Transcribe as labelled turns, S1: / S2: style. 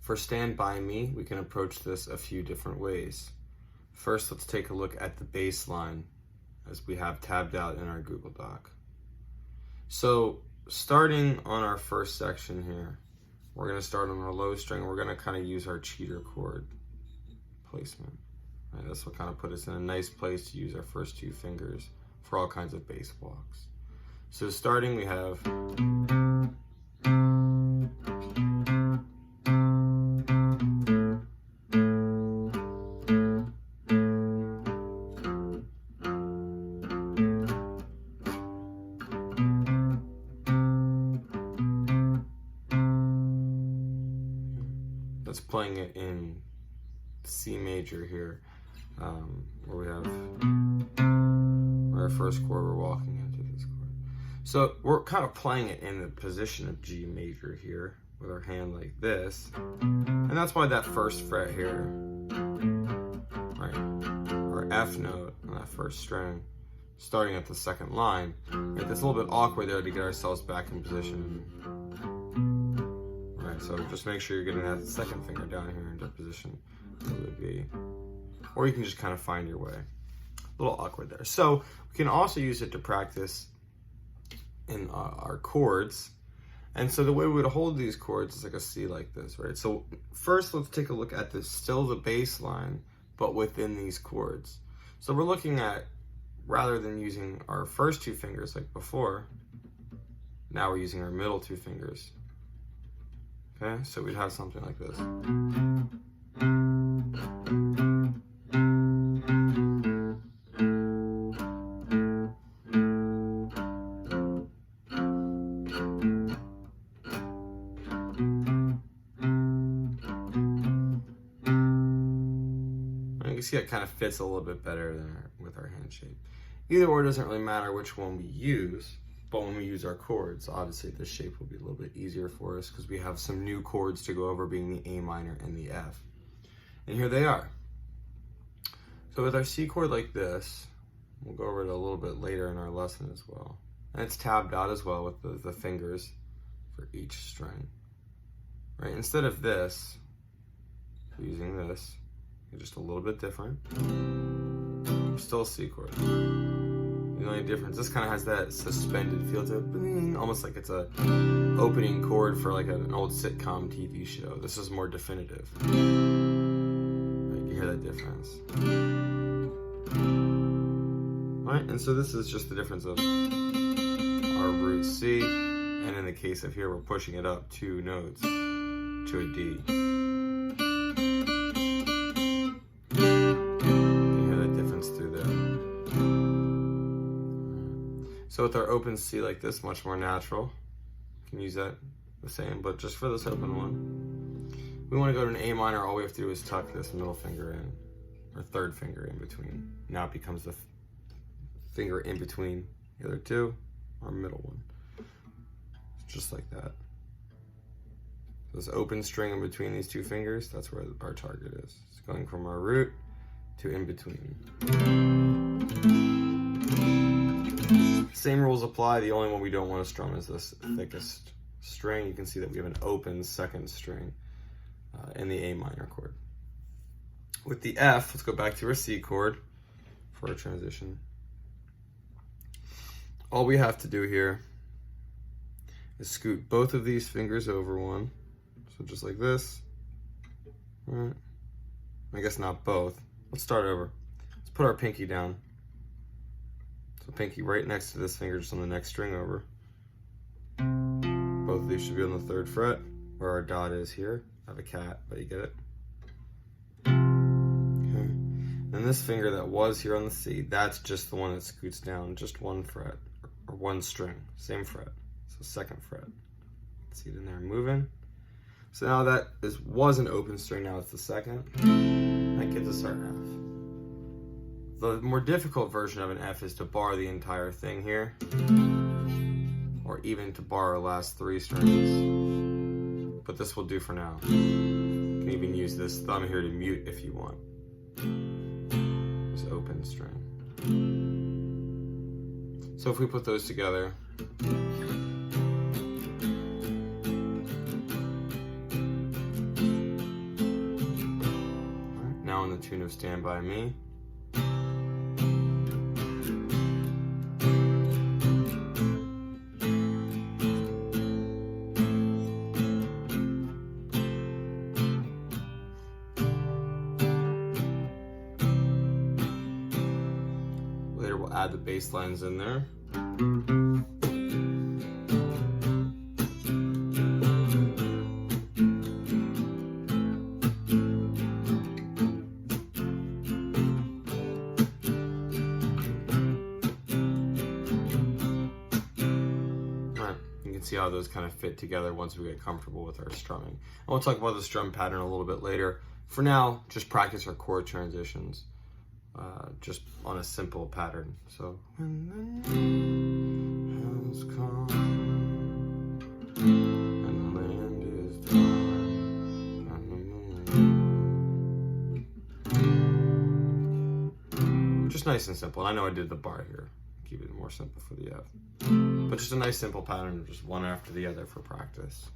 S1: For Stand By Me, we can approach this a few different ways. First, let's take a look at the bass line as we have tabbed out in our Google Doc. So starting on our first section here, we're going to start on our low string. We're going to kind of use our cheater chord placement. Right, this will kind of put us in a nice place to use our first two fingers for all kinds of bass walks. So starting, we have that's playing it in C major here, where we have our first chord, we're walking into this chord. So we're kind of playing it in the position of G major here with our hand like this. And that's why that first fret here, right, our F note on that first string, starting at the second line, right, that's a little bit awkward there to get ourselves back in position. Right, so just make sure you're getting that second finger down here into position where it would be. Or you can just kind of find your way. A little awkward there. So we can also use it to practice in our chords. And so the way we would hold these chords is like a C like this, right? So first let's take a look at still the bass line, but within these chords. So we're looking at, rather than using our first two fingers like before, now we're using our middle two fingers. Okay, so we'd have something like this. You can see it kind of fits a little bit better than with our hand shape. Either or, it doesn't really matter which one we use, but when we use our chords, obviously this shape will be a little bit easier for us because we have some new chords to go over, being the A minor and the F. And here they are. So with our C chord like this, we'll go over it a little bit later in our lesson as well. And it's tabbed out as well with the fingers for each string. Right? Instead of this, we're using this. Just a little bit different. Still a C chord. The only difference, this kind of has that suspended feel to it, almost like it's a opening chord for like an old sitcom TV show. This is more definitive. You can hear that difference. All right, and so this is just the difference of our root C, and in the case of here, we're pushing it up 2 notes to a D. So with our open C like this, much more natural. You can use that the same, but just for this open one, we want to go to an A minor. All we have to do is tuck this middle finger in, or third finger in between. Now it becomes the finger in between the other two, our middle one. Just like that. This open string in between these two fingers, that's where our target is. It's going from our root to in between. Same rules apply. The only one we don't want to strum is this thickest string. You can see that we have an open second string in the A minor chord. With the F, let's go back to our C chord for our transition. All we have to do here is scoot both of these fingers over one. So just like this. All right. I guess not both. Let's start over. Let's put our pinky down. So pinky right next to this finger, just on the next string over. Both of these should be on the 3rd fret, where our dot is here. I have a cat, but you get it. Okay. And this finger that was here on the C, that's just the one that scoots down just 1 fret, or 1 string, same fret. So 2nd fret. See it in there moving. So now that was an open string, now it's the 2nd. That gives us our F. The more difficult version of an F is to bar the entire thing here, or even to bar our last 3 strings. But this will do for now. You can even use this thumb here to mute if you want. This open string. So if we put those together, tune of Stand By Me. Later we'll add the bass lines in there. See how those kind of fit together once we get comfortable with our strumming. And we'll talk about the strum pattern a little bit later. For now, just practice our chord transitions just on a simple pattern. So, when the night has come and the land is dark and the moon. Just nice and simple. And I know I did the bar here. Keep it more simple for the F. But just a nice simple pattern, just one after the other for practice.